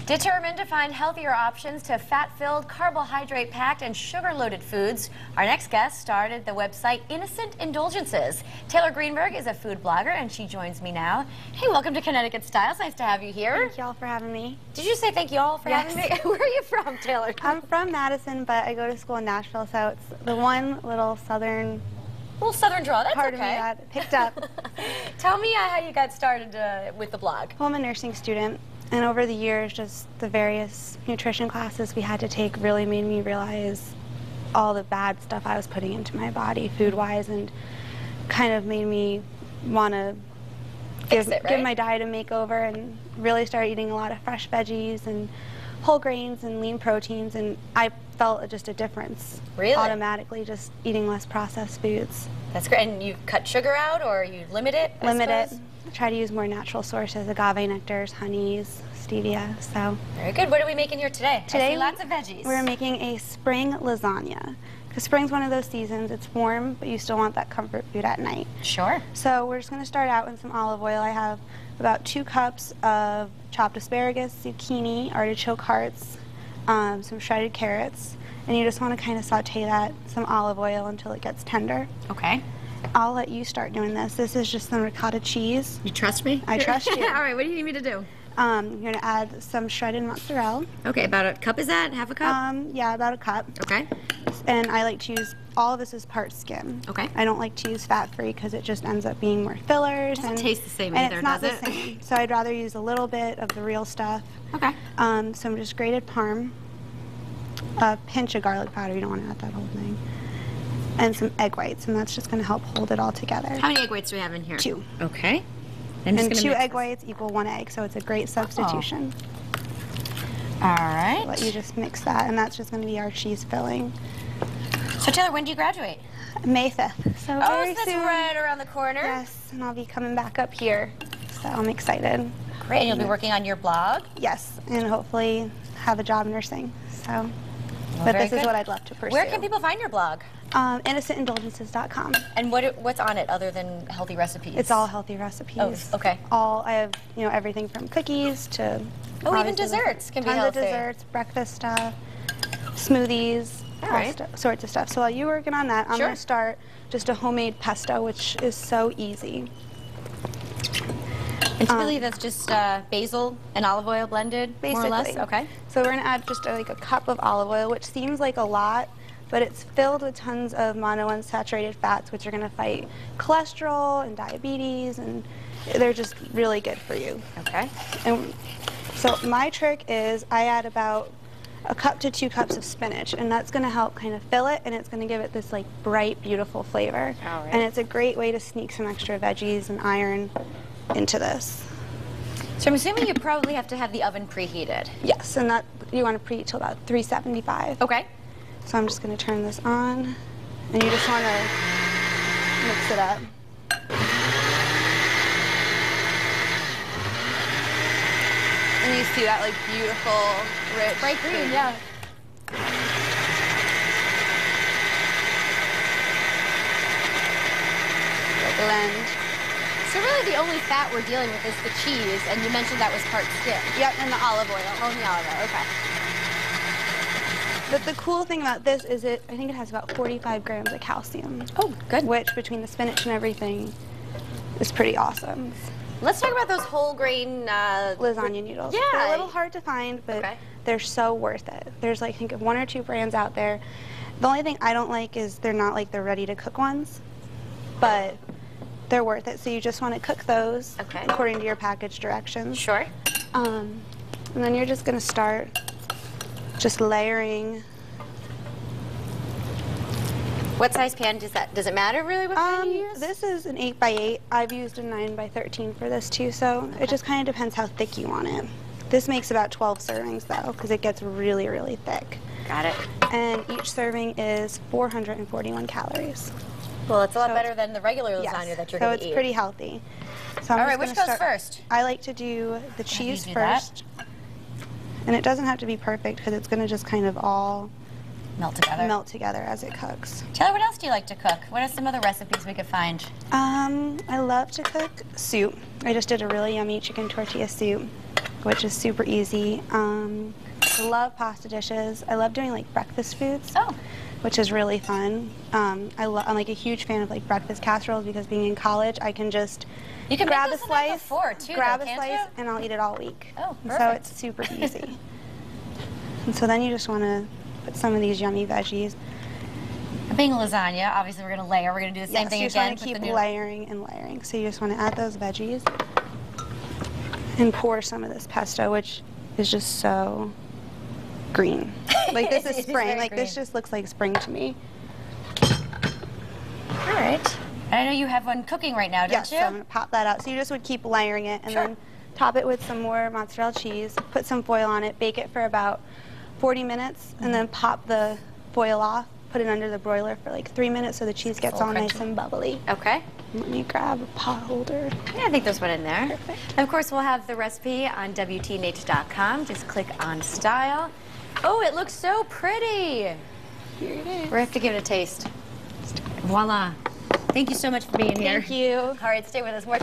Determined to find healthier options to fat-filled, carbohydrate-packed, and sugar-loaded foods, our next guest started the website Innocent Indulgences. Taylor Greenburg is a food blogger, and she joins me now. Hey, welcome to Connecticut Styles. Nice to have you here. Thank y'all for having me. Did you say thank you all for having me? Where are you from, Taylor? I'm from Madison, but I go to school in Nashville, so it's the one little southern draw. That's part okay. of me that picked up. Tell me how you got started with the blog. Well, I'm a nursing student, and over the years, just the various nutrition classes we had to take really made me realize all the bad stuff I was putting into my body food-wise, and kind of made me want to give my diet a makeover and really start eating a lot of fresh veggies and whole grains and lean proteins, and I felt just a difference automatically just eating less processed foods. That's great. And you cut sugar out, or you limit it? Limit it. Try to use more natural sources, agave nectars, honeys, stevia. So very good. What are we making here today? Today, I see lots of veggies. We're making a spring lasagna. Because spring's one of those seasons, it's warm, but you still want that comfort food at night. Sure. So we're just going to start out with some olive oil. I have about 2 cups of chopped asparagus, zucchini, artichoke hearts, some shredded carrots, and you just want to kind of saute that, some olive oil until it gets tender. Okay. I'll let you start doing this. This is just some ricotta cheese. You trust me? I trust you. All right, what do you need me to do? You're going to add some shredded mozzarella. Okay, about a cup is that? Half a cup? Yeah, about a cup. Okay. And I like to use, all of this is part skim. Okay. I don't like to use fat-free because it just ends up being more fillers. It doesn't taste the same and either, it's not does the same. So I'd rather use a little bit of the real stuff. Okay. Some just grated parm, a pinch of garlic powder, you don't want to add that whole thing, and some egg whites, and that's just going to help hold it all together. How many egg whites do we have in here? 2. Okay. And 2 egg whites equal 1 egg, so it's a great substitution. All right. I'll let you just mix that, and that's just going to be our cheese filling. So Taylor, when do you graduate? May 5th. So very that's soon. right around the corner. Yes, and I'll be coming back up here, so I'm excited. Great, and you'll be working on your blog? Yes, and hopefully have a job nursing. So, but this is what I'd love to pursue. Where can people find your blog? InnocentIndulgences.com. And what's on it other than healthy recipes? It's all healthy recipes. Oh, okay. I have everything from cookies to even desserts can be healthy. Tons of desserts, breakfast stuff, smoothies, sorts of stuff. So while you're working on that, I'm going to start just a homemade pesto, which is so easy. And typically that's just basil and olive oil blended, basically. More or less? Okay. So we're going to add just like a cup of olive oil, which seems like a lot, but it's filled with tons of monounsaturated fats, which are going to fight cholesterol and diabetes, and they're just really good for you. Okay. And so my trick is I add about a cup to 2 cups of spinach, and that's going to help kind of fill it, and it's going to give it this like bright, beautiful flavor. All right. And it's a great way to sneak some extra veggies and iron into this. So I'm assuming you probably have to have the oven preheated. Yes, and that you want to preheat till about 375. Okay. So I'm just going to turn this on, and you just want to mix it up. And you see that like beautiful, rich, bright green, yeah. Blend. So really the only fat we're dealing with is the cheese, and you mentioned that was part skim. Yep, and the olive oil. Oh, the olive oil, okay. But the cool thing about this is I think it has about 45 grams of calcium. Oh, good. Which, between the spinach and everything, is pretty awesome. Let's talk about those whole grain lasagna noodles. Yeah. They're a little hard to find, but they're so worth it. There's like, I think, 1 or 2 brands out there. The only thing I don't like is they're not like the ready-to-cook ones, but they're worth it. So you just want to cook those according to your package directions. Sure. And then you're just going to start just layering. What size pan does it matter really what pan you use? This is an 8x8. I've used a 9x13 for this too, so it just kind of depends how thick you want it. This makes about 12 servings though, because it gets really, really thick. Got it. And each serving is 441 calories. Well, it's a lot better than the regular lasagna that you're going to eat. So it's pretty healthy. So all right, which goes first? I like to do the cheese first. And it doesn't have to be perfect because it's going to just kind of all melt together as it cooks. Taylor, what else do you like to cook? What are some other recipes we could find? I love to cook soup. I just did a really yummy chicken tortilla soup. which is super easy. I love pasta dishes. I love doing like breakfast foods, which is really fun. I'm like a huge fan of like breakfast casseroles because being in college, I can just grab a slice, and I'll eat it all week. Oh, perfect. So it's super easy. And so then you just want to put some of these yummy veggies. Being lasagna, obviously we're going to layer. We're going to do the same thing again. You just want to keep layering and layering. So you just want to add those veggies and pour some of this pesto, which is just so green. Like this is spring. Like this just looks like spring to me. All right. And I know you have one cooking right now, don't you? Yes, so I'm going to pop that out. So you just would keep layering it and then top it with some more mozzarella cheese, put some foil on it, bake it for about 40 minutes, and then pop the foil off, put it under the broiler for like 3 minutes so the cheese gets all nice and bubbly. Okay. Let me grab a pot holder. Yeah, I think there's one in there. Perfect. And of course, we'll have the recipe on WTNH.com. Just click on Style. Oh, it looks so pretty. Here it is. We have to give it a taste. Voila. Thank you so much for being here. Thank you. All right, stay with us. More